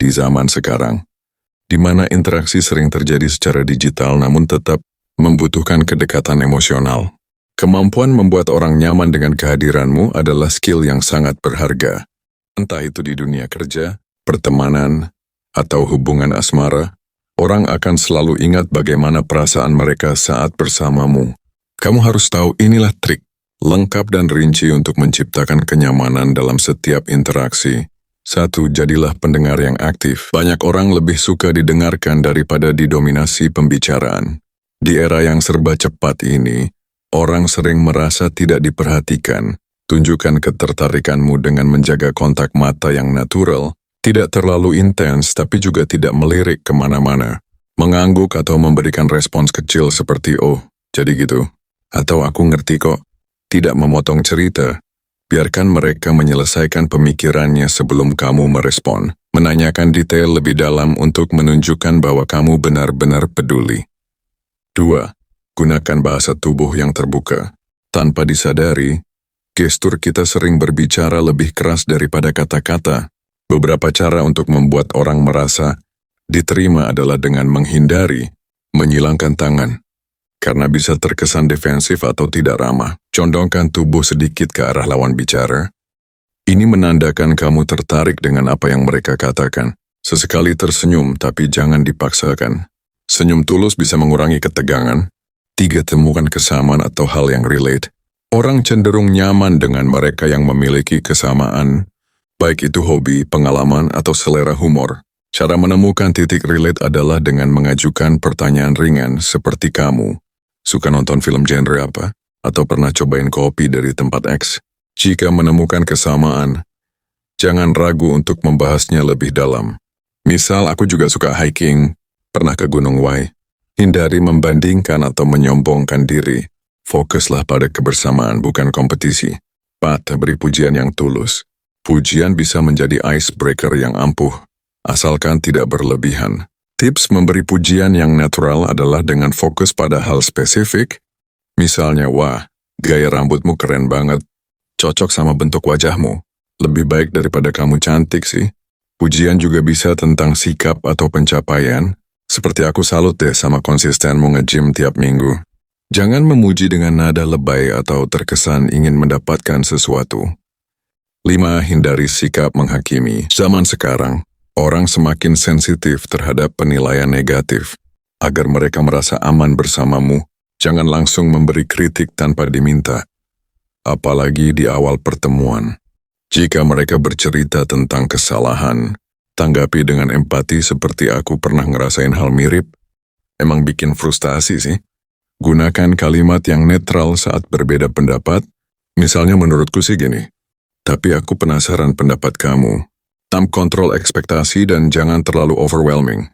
Di zaman sekarang, di mana interaksi sering terjadi secara digital namun tetap membutuhkan kedekatan emosional. Kemampuan membuat orang nyaman dengan kehadiranmu adalah skill yang sangat berharga. Entah itu di dunia kerja, pertemanan, atau hubungan asmara, orang akan selalu ingat bagaimana perasaan mereka saat bersamamu. Kamu harus tahu inilah trik, lengkap dan rinci untuk menciptakan kenyamanan dalam setiap interaksi. 1. Jadilah pendengar yang aktif. Banyak orang lebih suka didengarkan daripada didominasi pembicaraan. Di era yang serba cepat ini, orang sering merasa tidak diperhatikan. Tunjukkan ketertarikanmu dengan menjaga kontak mata yang natural, tidak terlalu intens tapi juga tidak melirik kemana-mana. Mengangguk atau memberikan respons kecil seperti "oh, jadi gitu," atau "aku ngerti kok." Tidak memotong cerita. Biarkan mereka menyelesaikan pemikirannya sebelum kamu merespon. Menanyakan detail lebih dalam untuk menunjukkan bahwa kamu benar-benar peduli. 2. Gunakan bahasa tubuh yang terbuka. Tanpa disadari, gestur kita sering berbicara lebih keras daripada kata-kata. Beberapa cara untuk membuat orang merasa diterima adalah dengan menghindari, menyilangkan tangan, karena bisa terkesan defensif atau tidak ramah. Condongkan tubuh sedikit ke arah lawan bicara. Ini menandakan kamu tertarik dengan apa yang mereka katakan. Sesekali tersenyum, tapi jangan dipaksakan. Senyum tulus bisa mengurangi ketegangan. 3. Temukan kesamaan atau hal yang relate. Orang cenderung nyaman dengan mereka yang memiliki kesamaan, baik itu hobi, pengalaman, atau selera humor. Cara menemukan titik relate adalah dengan mengajukan pertanyaan ringan seperti kamu. Suka nonton film genre apa? Atau pernah cobain kopi dari tempat X? Jika menemukan kesamaan, jangan ragu untuk membahasnya lebih dalam. Misal, aku juga suka hiking, pernah ke Gunung Y. Hindari membandingkan atau menyombongkan diri. Fokuslah pada kebersamaan, bukan kompetisi. 4. Beri pujian yang tulus. Pujian bisa menjadi icebreaker yang ampuh, asalkan tidak berlebihan. Tips memberi pujian yang natural adalah dengan fokus pada hal spesifik. Misalnya, "Wah, gaya rambutmu keren banget. Cocok sama bentuk wajahmu. Lebih baik daripada kamu cantik sih." Pujian juga bisa tentang sikap atau pencapaian. Seperti "aku salut deh sama konsistenmu nge-gym tiap minggu." Jangan memuji dengan nada lebay atau terkesan ingin mendapatkan sesuatu. 5. Hindari sikap menghakimi. Zaman sekarang, orang semakin sensitif terhadap penilaian negatif. Agar mereka merasa aman bersamamu, jangan langsung memberi kritik tanpa diminta. Apalagi di awal pertemuan. Jika mereka bercerita tentang kesalahan, tanggapi dengan empati seperti "aku pernah ngerasain hal mirip." Emang bikin frustasi sih. Gunakan kalimat yang netral saat berbeda pendapat. Misalnya, "Menurutku sih gini, tapi aku penasaran pendapat kamu." Kontrol ekspektasi dan jangan terlalu overwhelming.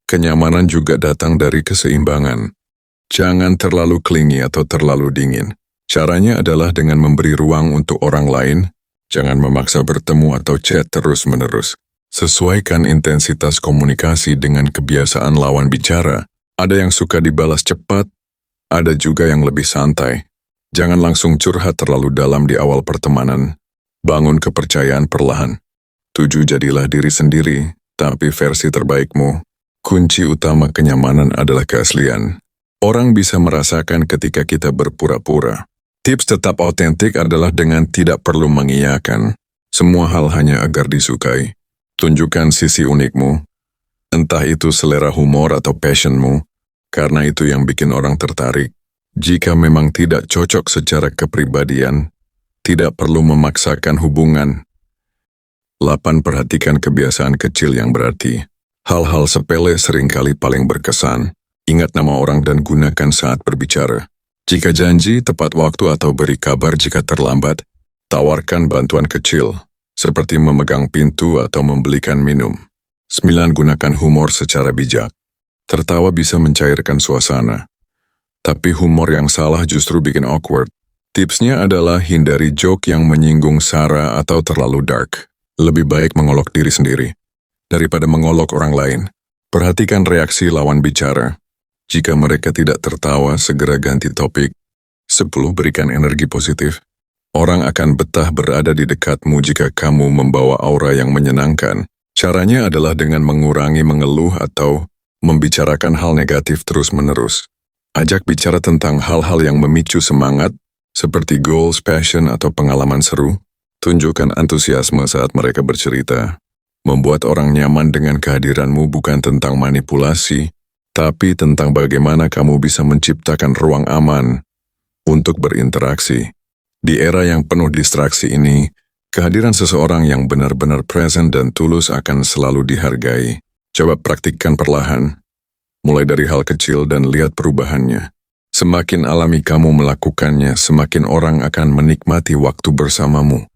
Kenyamanan juga datang dari keseimbangan. Jangan terlalu clingy atau terlalu dingin. Caranya adalah dengan memberi ruang untuk orang lain, jangan memaksa bertemu atau chat terus-menerus. Sesuaikan intensitas komunikasi dengan kebiasaan lawan bicara. Ada yang suka dibalas cepat, ada juga yang lebih santai. Jangan langsung curhat terlalu dalam di awal pertemanan. Bangun kepercayaan perlahan. 7. Jadilah diri sendiri, tapi versi terbaikmu. Kunci utama kenyamanan adalah keaslian. Orang bisa merasakan ketika kita berpura-pura. Tips tetap autentik adalah dengan tidak perlu mengiyakan semua hal hanya agar disukai. Tunjukkan sisi unikmu, entah itu selera humor atau passionmu, karena itu yang bikin orang tertarik. Jika memang tidak cocok secara kepribadian, tidak perlu memaksakan hubungan. 8. Perhatikan kebiasaan kecil yang berarti. Hal-hal sepele seringkali paling berkesan. Ingat nama orang dan gunakan saat berbicara. Jika janji, tepat waktu atau beri kabar jika terlambat. Tawarkan bantuan kecil, seperti memegang pintu atau membelikan minum. 9. Gunakan humor secara bijak. Tertawa bisa mencairkan suasana, tapi humor yang salah justru bikin awkward. Tipsnya adalah hindari joke yang menyinggung sara atau terlalu dark. Lebih baik mengolok diri sendiri daripada mengolok orang lain. Perhatikan reaksi lawan bicara. Jika mereka tidak tertawa, segera ganti topik. 10. Berikan energi positif. Orang akan betah berada di dekatmu jika kamu membawa aura yang menyenangkan. Caranya adalah dengan mengurangi mengeluh atau membicarakan hal negatif terus-menerus. Ajak bicara tentang hal-hal yang memicu semangat, seperti goals, passion, atau pengalaman seru. Tunjukkan antusiasme saat mereka bercerita. Membuat orang nyaman dengan kehadiranmu bukan tentang manipulasi, tapi tentang bagaimana kamu bisa menciptakan ruang aman untuk berinteraksi. Di era yang penuh distraksi ini, kehadiran seseorang yang benar-benar present dan tulus akan selalu dihargai. Coba praktikkan perlahan, mulai dari hal kecil dan lihat perubahannya. Semakin alami kamu melakukannya, semakin orang akan menikmati waktu bersamamu.